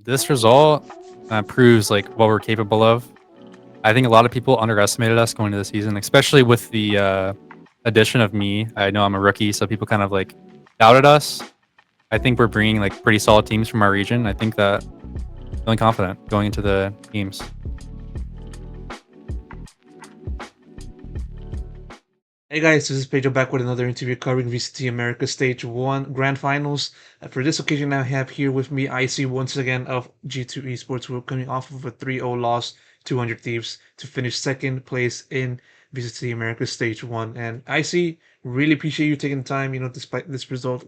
This result proves like what we're capable of. I think a lot of people underestimated us going into the season, especially with the addition of me. I know I'm a rookie, so people kind of like doubted us. I think we're bringing like pretty solid teams from our region. I think that feeling confident going into the games. Hey guys, this is Pedro back with another interview covering VCT America Stage 1 Grand Finals. For this occasion, I have here with me IC once again of G2 Esports. We're coming off of a 3-0 loss to 100 Thieves to finish second place in VCT America Stage 1. And IC, really appreciate you taking the time, despite this result,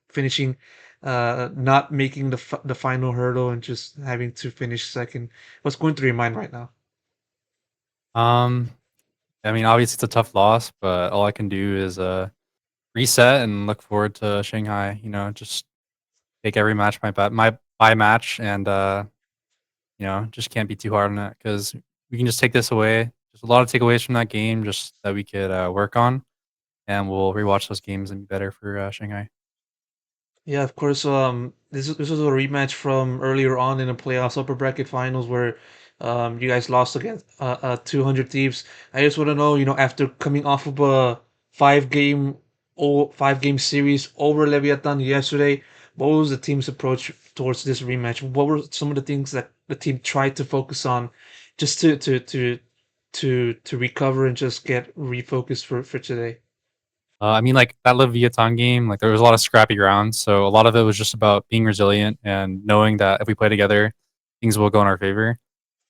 finishing, not making the final hurdle and just having to finish second. What's going through your mind right now? Um, I mean, obviously it's a tough loss, but all I can do is reset and look forward to Shanghai. Just take every match my by match, and just can't be too hard on it because we can just take this away. Just a lot of takeaways from that game, just that we could work on, and we'll rewatch those games and be better for Shanghai. Yeah, of course. This was a rematch from earlier on in the playoffs, upper bracket finals, where you guys lost against 200 Thieves. I just want to know, after coming off of a 5 game series over Leviathan yesterday, what was the team's approach towards this rematch? What were some of the things that the team tried to focus on, just to recover and just get refocused for today? I mean, like that Leviathan game, like there was a lot of scrappy ground, so a lot of it was just about being resilient and knowing that if we play together, things will go in our favor.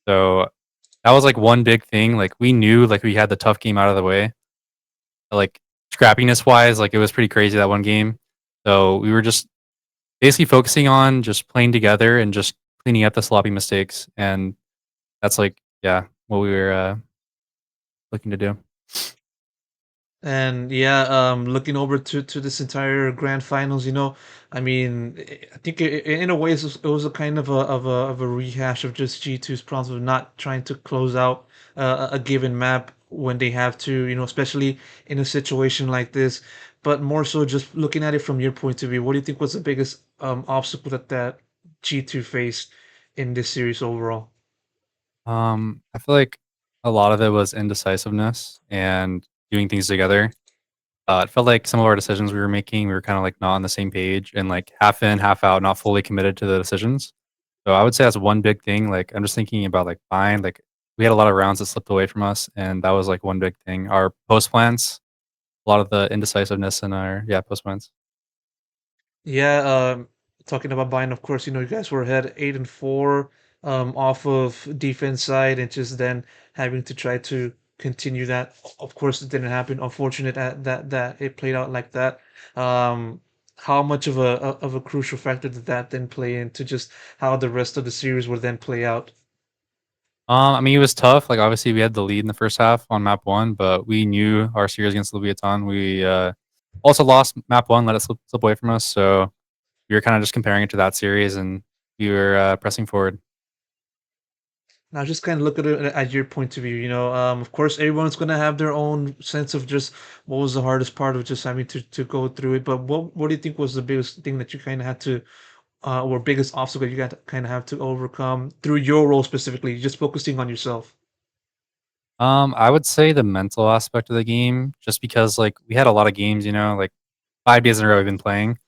So that was like one big thing. Like we knew like we had the tough game out of the way. Like scrappiness wise, like it was pretty crazy that one game. So we were just basically focusing on just playing together and just cleaning up the sloppy mistakes. And that's like, yeah, what we were looking to do. And yeah, looking over to this entire grand finals, I mean, I think in a way it was a kind of a rehash of just G2's problems of not trying to close out a given map when they have to, especially in a situation like this. But more so, just looking at it from your point of view, what do you think was the biggest obstacle that G2 faced in this series overall? I feel like a lot of it was indecisiveness and doing things together. It felt like some of our decisions we were making, we were kind of like not on the same page and like half in, half out, not fully committed to the decisions. So I would say that's one big thing. Like I'm just thinking about like buying, like we had a lot of rounds that slipped away from us, and that was like one big thing. Our post plans, a lot of the indecisiveness in our post plans. Yeah, talking about buying, of course, you guys were ahead 8-4 off of defense side, and just then having to try to continue that. Of course, it didn't happen. Unfortunate that it played out like that. Um, how much of a crucial factor did that then play into just how the rest of the series would then play out? I mean, it was tough. Like obviously, we had the lead in the first half on map one, but we knew our series against Leviathan. We also lost map one, let it slip away from us. So we were kind of just comparing it to that series, and we were pressing forward. Now, just kind of look at it at your point of view. Of course, everyone's gonna have their own sense of just what was the hardest part of just having to go through it. But what do you think was the biggest thing that you kind of had to, or biggest obstacle you got to kind of have to overcome through your role specifically, just focusing on yourself? I would say the mental aspect of the game, just because like we had a lot of games, like 5 days in a row we've been playing.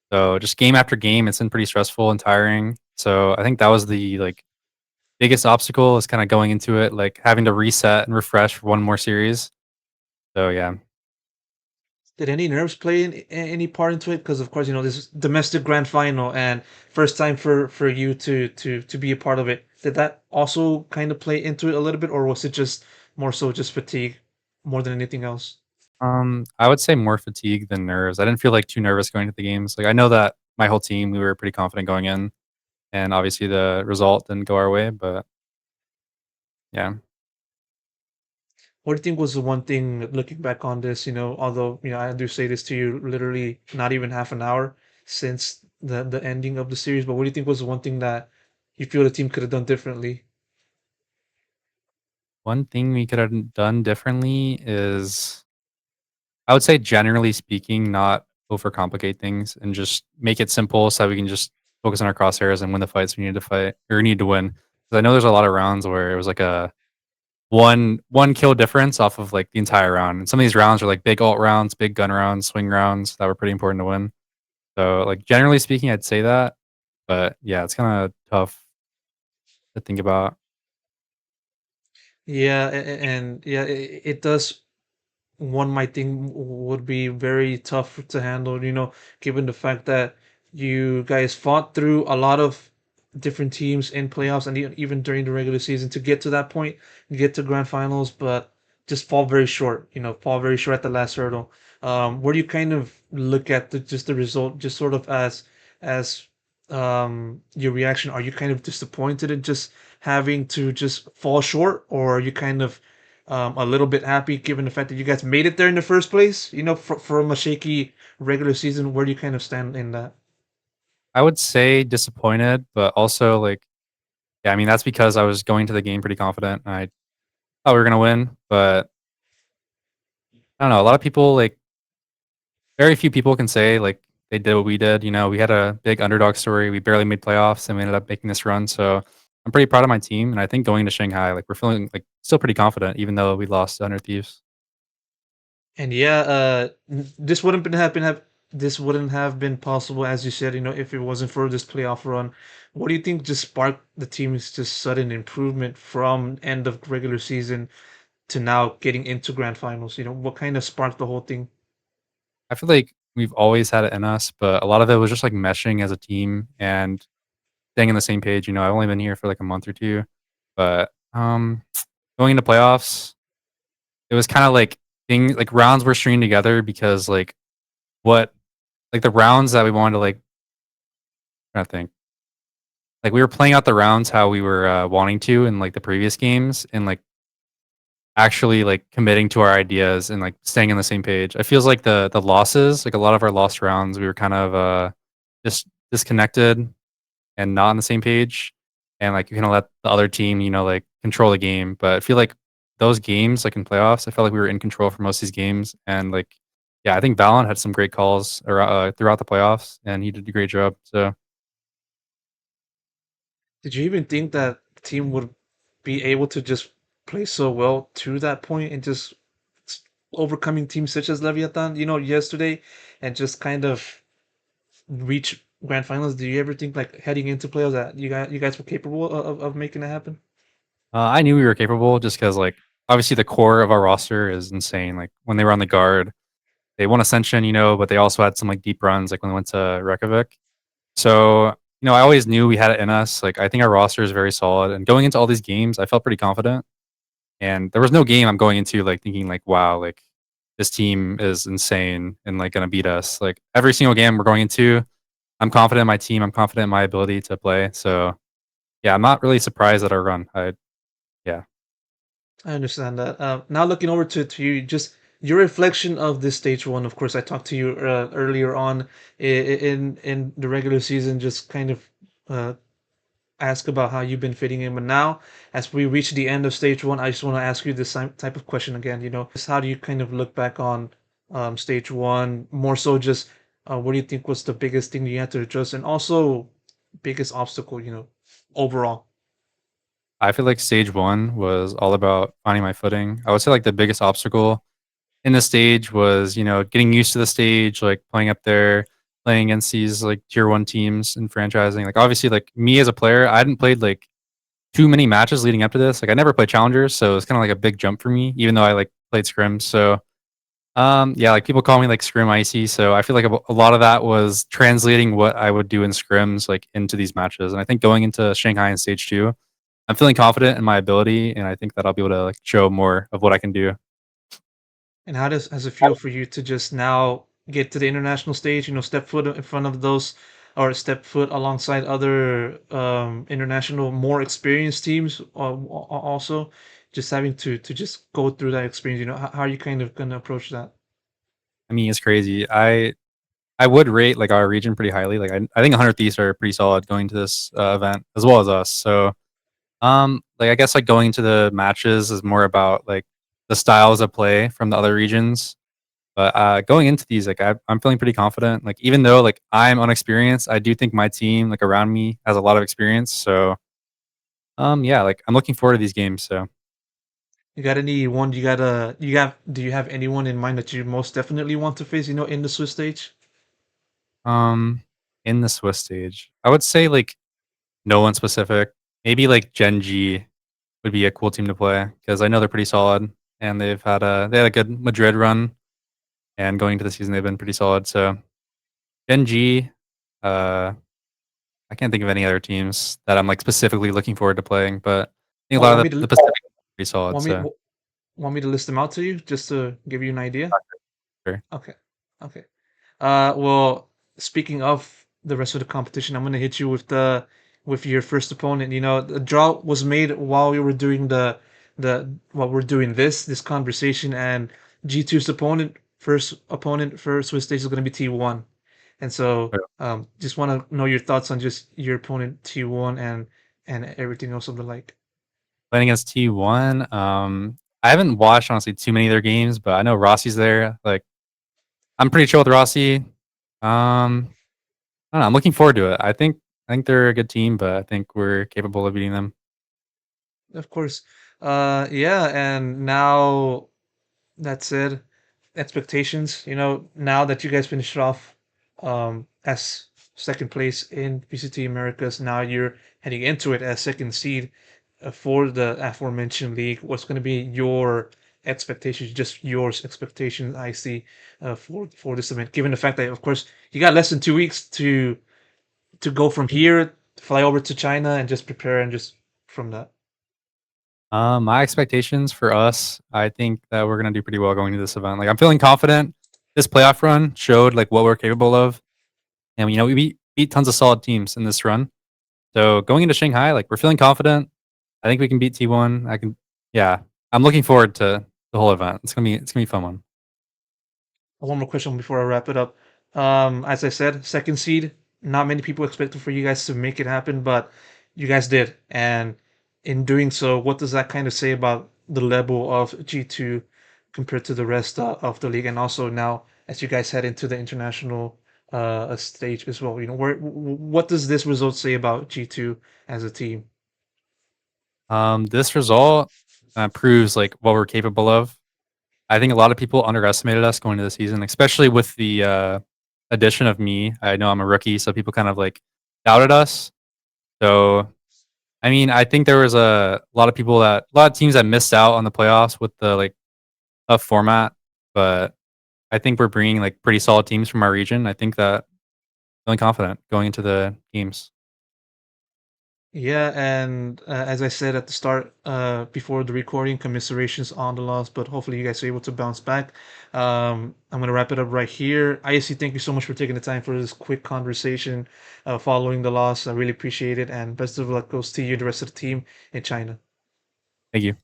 So just game after game, it's been pretty stressful and tiring. So I think that was the like biggest obstacle is kind of going into it, like having to reset and refresh for one more series. So yeah. Did any nerves play any part into it? Because of course, this is domestic grand final and first time for you to be a part of it. Did that also kind of play into it a little bit, or was it just more so just fatigue more than anything else? I would say more fatigue than nerves. I didn't feel like too nervous going to the games. Like I know that my whole team, we were pretty confident going in, and obviously the result didn't go our way, but yeah. What do you think was the one thing looking back on this, although, I do say this to you literally not even half an hour since the ending of the series, but what do you think was the one thing that you feel the team could have done differently? One thing we could have done differently is I would say generally speaking, not overcomplicate things and just make it simple so we can just focus on our crosshairs and win the fights we need to fight or need to win. 'Cause I know there's a lot of rounds where it was like a one kill difference off of like the entire round. And some of these rounds are like big ult rounds, big gun rounds, swing rounds that were pretty important to win. So like generally speaking, I'd say that. But yeah, it's kind of tough to think about. Yeah, and yeah, it does. One might think would be very tough to handle, given the fact that you guys fought through a lot of different teams in playoffs and even during the regular season to get to that point, get to grand finals, but just fall very short, fall very short at the last hurdle. Where do you kind of look at just the result, just sort of as your reaction? Are you kind of disappointed in just having to just fall short, or are you kind of a little bit happy given the fact that you guys made it there in the first place. From a shaky regular season, where do you kind of stand in that? I would say disappointed, but also like yeah, I mean that's because I was going to the game pretty confident. And I thought we were gonna win, but I don't know. A lot of people like very few people can say like they did what we did. You know, we had a big underdog story. We barely made playoffs, and we ended up making this run. So I'm pretty proud of my team, and I think going to Shanghai, like we're feeling like still pretty confident, even though we lost to 100 Thieves. And yeah, this wouldn't have been possible, as you said, if it wasn't for this playoff run. What do you think just sparked the team's just sudden improvement from end of regular season to now getting into grand finals? What kind of sparked the whole thing? I feel like we've always had it in us, but a lot of it was just like meshing as a team and staying on the same page. You know, I've only been here for like a month or two, but going into playoffs, it was kind of like things like rounds were stringing together because what like the rounds that we wanted to trying to think like we were playing out the rounds how we were wanting to in like the previous games and like actually like committing to our ideas and like staying on the same page. I feels like the losses, like a lot of our lost rounds, we were kind of just disconnected and not on the same page, and like you kind of let the other team, like control the game. But I feel like those games, like in playoffs, I felt like we were in control for most of these games, and like yeah, I think Valon had some great calls throughout the playoffs, and he did a great job. So Did you even think that the team would be able to just play so well to that point and just s- overcoming teams such as Leviathan, yesterday, and just kind of reach grand finals? Do you ever think like heading into playoffs that you guys were capable of making it happen? I knew we were capable just because like obviously the core of our roster is insane. Like when they were on the guard, they won Ascension, but they also had some like deep runs, like when they went to Reykjavik. So, I always knew we had it in us. Like, I think our roster is very solid. And going into all these games, I felt pretty confident. And there was no game I'm going into like thinking like, wow, like this team is insane and like gonna beat us. Like every single game we're going into, I'm confident in my team. I'm confident in my ability to play. So yeah, I'm not really surprised at our run. Yeah. I understand that. Now looking over to you, just your reflection of this stage one. Of course, I talked to you earlier on in the regular season, just kind of uh, ask about how you've been fitting in. But now, as we reach the end of stage one, I just want to ask you this type of question again. Just how do you kind of look back on stage one? More so, just what do you think was the biggest thing you had to adjust, and also biggest obstacle, overall? I feel like stage one was all about finding my footing. I would say like the biggest obstacle in the stage was, getting used to the stage, like playing up there, playing against these like tier one teams and franchising. Like obviously, like me as a player, I hadn't played like too many matches leading up to this. Like I never played challengers, so it's kind of like a big jump for me, even though I like played scrims. So yeah, like people call me like scrim icy. So I feel like a lot of that was translating what I would do in scrims like into these matches. And I think going into Shanghai in stage two, I'm feeling confident in my ability, and I think that I'll be able to like show more of what I can do. And how does it feel for you to just now get to the international stage? Step foot in front of those, or step foot alongside other international, more experienced teams. Also, just having to just go through that experience. How are you kind of gonna approach that? I mean, it's crazy. I would rate like our region pretty highly. Like I think 100 Thieves are pretty solid going to this event as well as us. So like I guess like going to the matches is more about like the styles of play from the other regions. But going into these, like I'm feeling pretty confident. Like even though like I'm unexperienced, I do think my team like around me has a lot of experience. So yeah, like I'm looking forward to these games. So You got anyone do you have anyone in mind that you most definitely want to face, in the Swiss stage? um in the Swiss stage, I would say like no one specific. Maybe like Gen G would be a cool team to play because I know they're pretty solid and they had a good Madrid run and going into the season they've been pretty solid. So Gen G, uh, I can't think of any other teams that I'm like specifically looking forward to playing, but I think a Want lot want of me to the Pacific are pretty solid. want me So want me to list them out to you just to give you an idea? sure. Okay. Okay. Well, speaking of the rest of the competition, I'm gonna hit you with your first opponent. The draw was made while we were doing the while we're doing this conversation, and G2's first opponent for Swiss Stage is gonna be T1. And so, just want to know your thoughts on just your opponent T1 and everything else of the like. Playing against T1. I haven't watched honestly too many of their games, but I know Rossi's there. Like I'm pretty chill with Rossi. I don't know. I'm looking forward to it. I think they're a good team, but I think we're capable of beating them. Of course. Yeah, and now that said, expectations, now that you guys finished off as second place in VCT Americas, now you're heading into it as second seed for the aforementioned league. What's going to be your expectations, just yours expectations, I see, for this event, given the fact that, of course, you got less than 2 weeks to go from here, fly over to China, and just prepare and just from that. My expectations for us, I think that we're gonna do pretty well going to this event. Like I'm feeling confident. This playoff run showed like what we're capable of, and we beat tons of solid teams in this run. So going into Shanghai, like we're feeling confident. I think we can beat T1. Yeah. I'm looking forward to the whole event. It's gonna be a fun one. One more question before I wrap it up. As I said, second seed. Not many people expected for you guys to make it happen, but you guys did. And in doing so, what does that kind of say about the level of G2 compared to the rest of the league? And also now, as you guys head into the international stage as well, what does this result say about G2 as a team? This result proves like what we're capable of. I think a lot of people underestimated us going into the season, especially with the addition of me. I know I'm a rookie, so people kind of like doubted us. So I mean, I think there was a lot of teams that missed out on the playoffs with the like tough format, but I think we're bringing like pretty solid teams from our region. I think that feeling confident going into the games. Yeah, and as I said at the start, before the recording, commiserations on the loss, but hopefully you guys are able to bounce back. I'm gonna wrap it up right here. ISC, thank you so much for taking the time for this quick conversation following the loss. I really appreciate it, and best of luck goes to you and the rest of the team in China. Thank you.